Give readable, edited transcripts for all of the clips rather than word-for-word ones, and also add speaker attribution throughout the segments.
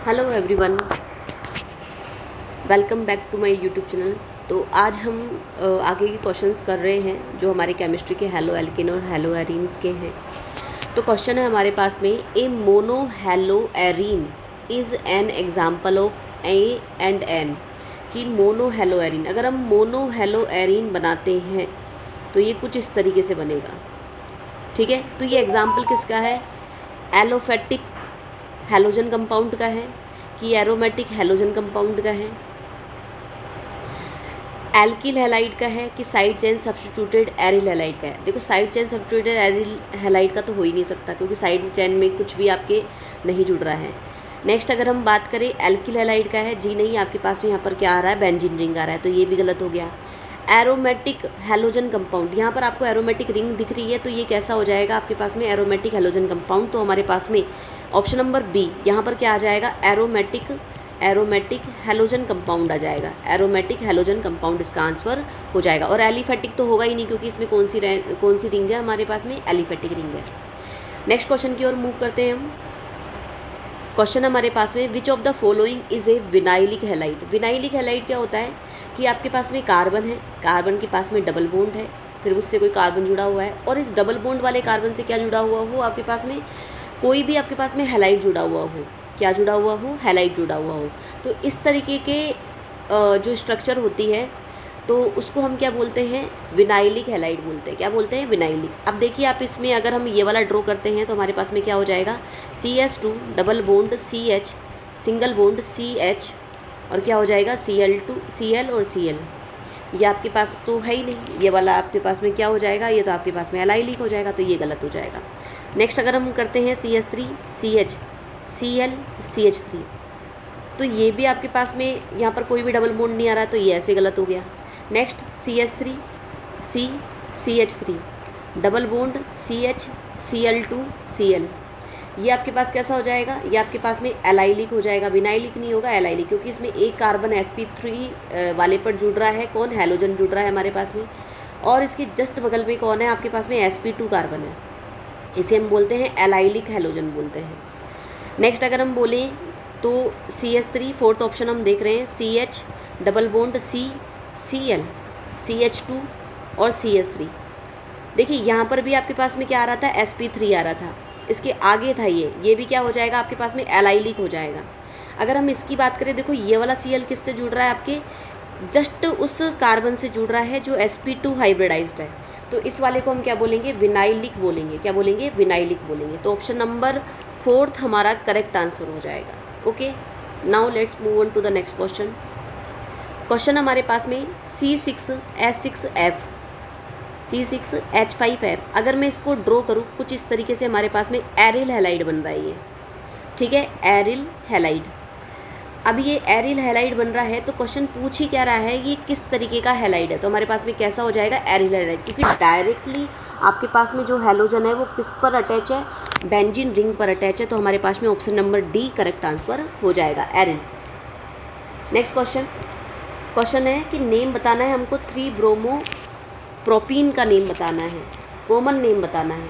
Speaker 1: Hello everyone, welcome back to my YouTube channel. तो आज हम आगे के क्वेश्चंस कर रहे हैं जो हमारे केमिस्ट्री के हेलो एल्केन और हेलो एरीन्स के हैं। तो क्वेश्चन है हमारे पास में, A mono halo arene is an example of A and N. कि मोनो हेलो एरीन, अगर हम मोनो हेलो एरीन बनाते हैं तो ये कुछ इस तरीके से बनेगा। ठीक है, तो ये एग्जाम्पल किसका है? एलोफेटिक हैलोजन कंपाउंड का है कि एरोमेटिक हैलोजन कंपाउंड का है, एल्किल हैलाइड का है कि side chain substituted aryl halide का है। देखो, side chain substituted aryl halide का तो हो ही नहीं सकता क्योंकि साइड चेन में कुछ भी आपके नहीं जुड़ रहा है। नेक्स्ट अगर हम बात करें एल्किल हैलाइड का है, जी नहीं, आपके पास में यहाँ पर क्या आ रहा है? बेंजीन रिंग आ रहा है, तो ये भी गलत हो गया। एरोमेटिक हैलोजन कंपाउंड, यहाँ पर आपको एरोमेटिक रिंग दिख रही है तो ये कैसा हो जाएगा आपके पास में? Aromatic halogen compound. तो हमारे पास में ऑप्शन नंबर बी, यहाँ पर क्या आ जाएगा? एरोमेटिक हैलोजन कंपाउंड आ जाएगा। एरोमेटिक हैलोजन कंपाउंड इसका आंसर हो जाएगा। और एलिफेटिक तो होगा ही नहीं क्योंकि इसमें कौन सी रिंग है हमारे पास में? एलिफेटिक रिंग है। नेक्स्ट क्वेश्चन की ओर मूव करते हैं हम। क्वेश्चन हमारे पास में, which of the following is a vinylic halide. Vinylic halide क्या होता है कि आपके पास में कार्बन है, कार्बन के पास में डबल बॉन्ड है, फिर उससे कोई कार्बन जुड़ा हुआ है और इस डबल बॉन्ड वाले कार्बन से क्या जुड़ा हुआ हो? आपके पास में कोई भी आपके पास में हैलाइड जुड़ा हुआ हो। क्या जुड़ा हुआ हो? हैलाइड जुड़ा हुआ हो। तो इस तरीके के जो स्ट्रक्चर होती है तो उसको हम क्या बोलते हैं? विनाइलिक हैलाइड बोलते हैं। क्या बोलते हैं? विनाइलिक। अब देखिए, आप इसमें अगर हम ये वाला ड्रॉ करते हैं तो हमारे पास में क्या हो जाएगा? CH2 double bond CH single bond CH और क्या हो जाएगा? Cl2 Cl और Cl। ये आपके पास तो है ही नहीं, ये वाला आपके पास में क्या हो जाएगा? ये तो आपके पास में एलाइलिक हो जाएगा, तो ये गलत हो जाएगा। नेक्स्ट अगर हम करते हैं CH3 CH Cl CH3, तो ये भी आपके पास में यहाँ पर कोई भी डबल बॉन्ड नहीं आ रहा है, तो ये ऐसे गलत हो गया। Next CH3 C CH3 double bond CH Cl2 Cl, ये आपके पास कैसा हो जाएगा? ये आपके पास में एलाइलिक हो जाएगा, विनाइलिक नहीं होगा, एलाइलिक, क्योंकि इसमें एक कार्बन sp3 वाले पर जुड़ रहा है। कौन? हैलोजन जुड़ रहा है हमारे पास में। और इसके जस्ट बगल में कौन है? आपके पास में sp2 कार्बन है, इसे हम बोलते हैं एलाइलिक हैलोजन बोलते हैं। नेक्स्ट अगर हम बोलें तो CH3 फोर्थ ऑप्शन हम देख रहे हैं, CH double bond C Cl CH2 और CH3। देखिए यहाँ पर भी आपके पास में क्या आ रहा था? sp3 आ रहा था, इसके आगे था ये भी क्या हो जाएगा आपके पास में? एलाइलिक हो जाएगा। अगर हम इसकी बात करें, देखो ये वाला Cl किससे जुड़ रहा है? आपके जस्ट उस कार्बन से जुड़ रहा है जो sp2 हाइब्रिडाइज्ड है, तो इस वाले को हम क्या बोलेंगे? विनाइलिक बोलेंगे। क्या बोलेंगे? विनाइलिक बोलेंगे। तो ऑप्शन नंबर फोर्थ हमारा करेक्ट आंसर हो जाएगा। Okay, now let's move on to the next question. Question हमारे पास में C6H6F C6H5F, अगर मैं इसको ड्रॉ करूँ कुछ इस तरीके से, हमारे पास में एरिल हैलाइड बन रहा है ये। ठीक है, एरिल हैलाइड। अब ये एरिल हैलाइड बन रहा है तो क्वेश्चन पूछ ही क्या रहा है? ये किस तरीके का हैलाइड है? तो हमारे पास में कैसा हो जाएगा? एरिल हैलाइड, क्योंकि डायरेक्टली आपके पास में जो हैलोजन है वो किस पर अटैच है? बेंजीन रिंग पर अटैच है। तो हमारे पास में option number D correct answer हो जाएगा, एरिल। नेक्स्ट क्वेश्चन है कि नेम बताना है हमको 3 ब्रोमो प्रोपीन का नेम बताना है, कॉमन नेम बताना है।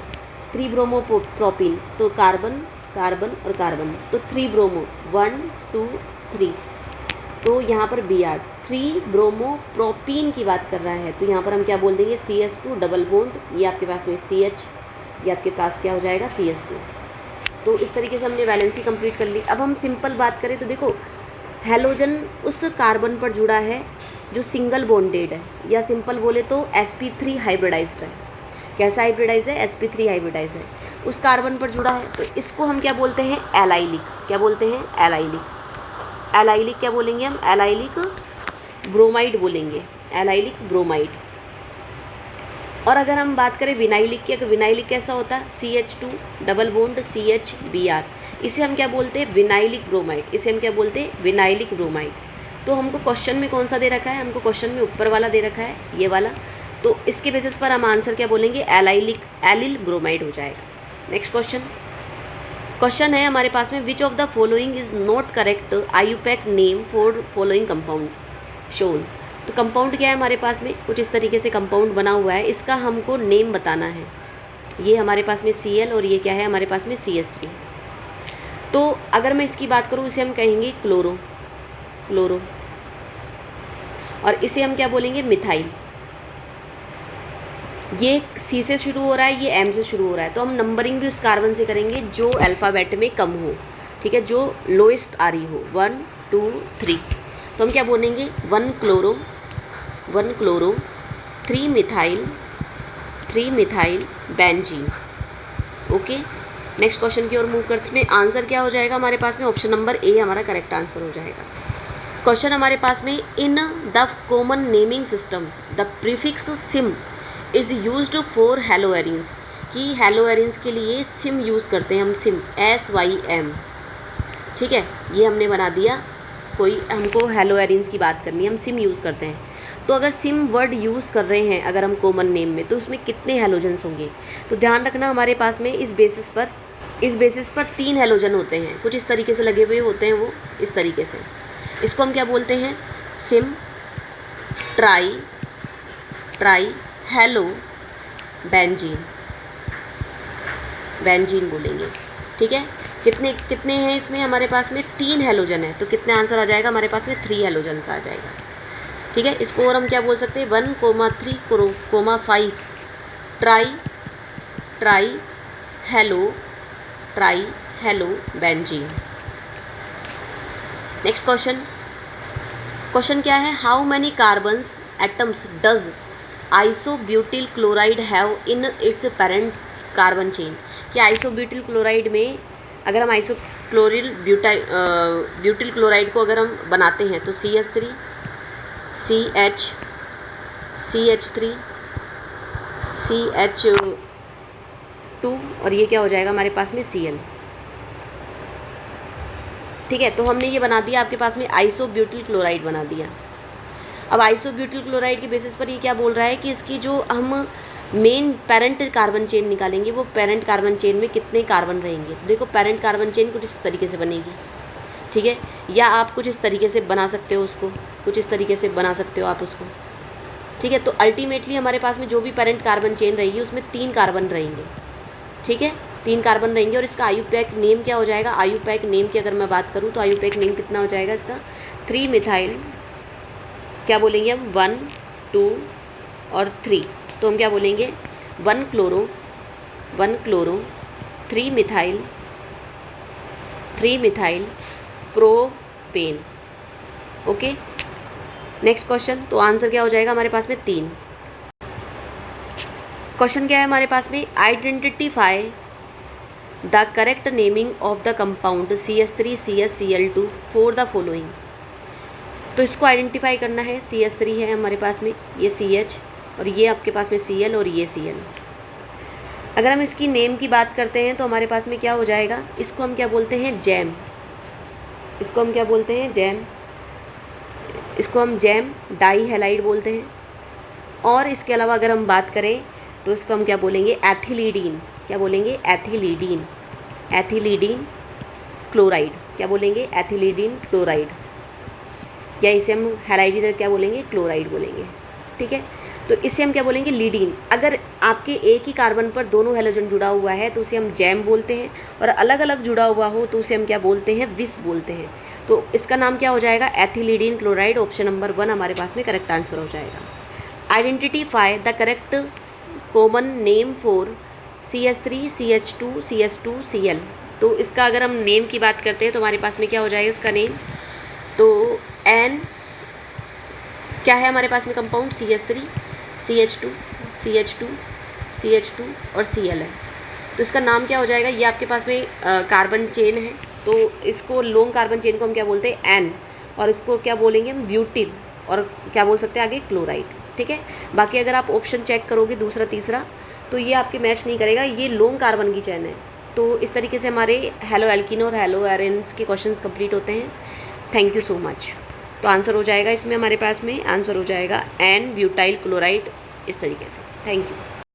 Speaker 1: 3 ब्रोमो प्रोपीन, तो कार्बन कार्बन और कार्बन, तो 3 ब्रोमो 1 2 3, तो यहाँ पर Br 3 ब्रोमो प्रोपीन की बात कर रहा है, तो यहाँ पर हम क्या बोल देंगे? CH2 डबल बॉन्ड, ये आपके पास में CH, ये आपके पास क्या हो जाएगा? CH2। तो इस तरीके से हमने वैलेंसी कंप्लीट कर ली। अब हम सिंपल बात करें तो देखो, हैलोजन उस कार्बन पर जुड़ा है जो सिंगल बॉन्डेड है, या सिंपल बोले तो sp3 हाइब्रिडाइज्ड है। कैसा हाइब्रिडाइज है? sp3 हाइब्रिडाइज है, उस कार्बन पर जुड़ा है, तो इसको हम क्या बोलते हैं? एलाइलिक। क्या बोलते हैं? एलाइलिक। एलाइलिक क्या बोलेंगे हम? एलाइलिक ब्रोमाइड बोलेंगे, एलाइलिक ब्रोमाइड। और अगर हम बात करें विनाइलिक की, अगर विनाइलिक कैसा होता है? CH2 double bond CH Br, इसे हम क्या बोलते हैं? Vinylic bromide. इसे हम क्या बोलते हैं? Vinylic bromide. तो हमको क्वेश्चन में कौन सा दे रखा है? हमको क्वेश्चन में ऊपर वाला दे रखा है, ये वाला, तो इसके बेसिस पर हम आंसर क्या बोलेंगे? एलिल ब्रोमाइड हो जाएगा। नेक्स्ट क्वेश्चन है हमारे पास में, which of the following is not correct IUPAC name for following compound shown. तो कंपाउंड क्या है हमारे पास में? कुछ इस तरीके से कंपाउंड बना हुआ है, इसका हमको नेम बताना है। ये हमारे पास में Cl और ये क्या है हमारे पास में CH3। तो तो अगर मैं इसकी बात करूँ, इसे हम कहेंगे क्लोरो, और इसे हम क्या बोलेंगे, मिथाइल। ये सी से शुरू हो रहा है, ये एम से शुरू हो रहा है, तो हम नंबरिंग भी उस कार्बन से करेंगे जो अल्फ़ाबेट में कम हो, ठीक है, जो लोएस्ट आ रही हो, 1 2 3। तो हम क्या बोलेंगे, 1 chloro 3 methyl benzene. Okay, next question की ओर मूव करते हैं। आंसर क्या हो जाएगा हमारे पास में, ऑप्शन नंबर ए हमारा करेक्ट आंसर हो जाएगा। क्वेश्चन हमारे पास में, in the common naming system the prefix SIM is used for हेलोएरिन्स, कि हेलोएरिन्स के लिए सिम यूज़ करते हैं हम, सिम SYM, ठीक है, ये हमने बना दिया। कोई हमको हेलोएरिन्स की बात करनी है, हम सिम यूज़ करते हैं। तो अगर सिम वर्ड यूज़ कर रहे हैं अगर हम कॉमन नेम में, तो उसमें कितने हेलोजन्स होंगे, तो ध्यान रखना हमारे पास में इस बेसिस पर 3 हेलोजन होते हैं, कुछ इस तरीके से लगे हुए होते हैं, वो इस तरीके से। इसको हम क्या बोलते हैं, सिम ट्राई हेलो बेंजीन बोलेंगे, ठीक है। कितने हैं इसमें हमारे पास में, 3 हेलोजन है, तो कितने आंसर आ जाएगा हमारे पास में, 3 हेलोजन्स आ जाएगा, ठीक है। इसको और हम क्या बोल सकते हैं, 1,3,5 tri halo benzene. Next question क्या है, how many carbons atoms does isobutyl chloride have in its parent carbon chain, कि आइसोब्यूटिल क्लोराइड में अगर हम ब्यूटिल क्लोराइड को अगर हम बनाते हैं तो CH3 CH3 CH2 और ये क्या हो जाएगा हमारे पास में, Cl, ठीक है। तो हमने ये बना दिया आपके पास में आइसोब्यूटिल क्लोराइड बना दिया। अब आइसोब्यूटिल क्लोराइड के बेसिस पर ये क्या बोल रहा है कि इसकी जो हम मेन पेरेंट कार्बन चेन निकालेंगे, वो पेरेंट कार्बन चेन में कितने कार्बन रहेंगे। देखो पेरेंट कार्बन चेन कुछ इस तरीके से बनेगी, ठीक है, या आप कुछ इस तरीके से बना सकते हो उसको, कुछ इस तरीके से बना सकते हो आप उसको, ठीक है। तो अल्टीमेटली हमारे पास में जो भी पेरेंट कार्बन चेन रहेगी उसमें 3 कार्बन रहेंगे, ठीक है, 3 कार्बन रहेंगे। और इसका आयुपैक नेम क्या हो जाएगा, आयुपैक नेम की अगर मैं बात करूँ तो आयुपैक नेम कितना हो जाएगा इसका, 3 मिथाइल, क्या बोलेंगे हम, 1 2 और 3, तो हम क्या बोलेंगे, 1 chloro 3 methyl propane. Okay, next question, तो आंसर क्या हो जाएगा हमारे पास में 3। क्वेश्चन क्या है हमारे पास में, identify the correct naming of the compound CH3 CH for the following. तो इसको आइडेंटिफाई करना है, CH3 है हमारे पास में, ये CH और ये आपके पास में Cl और ये Cl। अगर हम इसकी नेम की बात करते हैं तो हमारे पास में क्या हो जाएगा, इसको हम क्या बोलते हैं, जैम, इसको हम क्या बोलते हैं, जैम, इसको हम जैम डाई हैलाइड बोलते हैं। और इसके अलावा अगर हम बात करें तो इसको हम क्या बोलेंगे, एथिलीडीन, क्या बोलेंगे, एथिलीडीन क्लोराइड, क्या बोलेंगे, एथिलीडीन क्लोराइड, या इसे हम हैलाइड की जगह क्या बोलेंगे, क्लोराइड बोलेंगे, ठीक है। तो इसे हम क्या बोलेंगे, लीडीन। अगर आपके एक ही कार्बन पर दोनों हेलोजन जुड़ा हुआ है तो उसे हम जैम बोलते हैं, और अलग अलग जुड़ा हुआ हो तो उसे हम क्या बोलते हैं, विस बोलते हैं। तो इसका नाम क्या हो जाएगा, एथिलीडीन क्लोराइड। ऑप्शन नंबर 1 हमारे पास में करेक्ट आंसर हो जाएगा। Identify the correct common name for CH3 CH2 CH2 Cl। तो इसका अगर हम नेम की बात करते हैं तो हमारे पास में क्या हो जाएगा इसका नेम, तो N क्या है हमारे पास में कंपाउंड, CH3 CH2 और Cl है। तो इसका नाम क्या हो जाएगा, ये आपके पास में कार्बन चेन है, तो इसको लॉन्ग कार्बन चेन को हम क्या बोलते हैं, N, और इसको क्या बोलेंगे हम, ब्यूटिल, और क्या बोल सकते हैं आगे, क्लोराइड, ठीक है। बाकी अगर आप ऑप्शन चेक करोगे दूसरा तीसरा तो ये आपके मैच नहीं करेगा, ये लॉन्ग कार्बन की चेन है। तो इस तरीके से हमारे हेलो एल्किन और हेलो एरेन्स के क्वेश्चंस कंप्लीट होते हैं। Thank you so much. तो आंसर हो जाएगा इसमें हमारे पास में, आंसर हो जाएगा N ब्यूटाइल क्लोराइड, इस तरीके से। Thank you.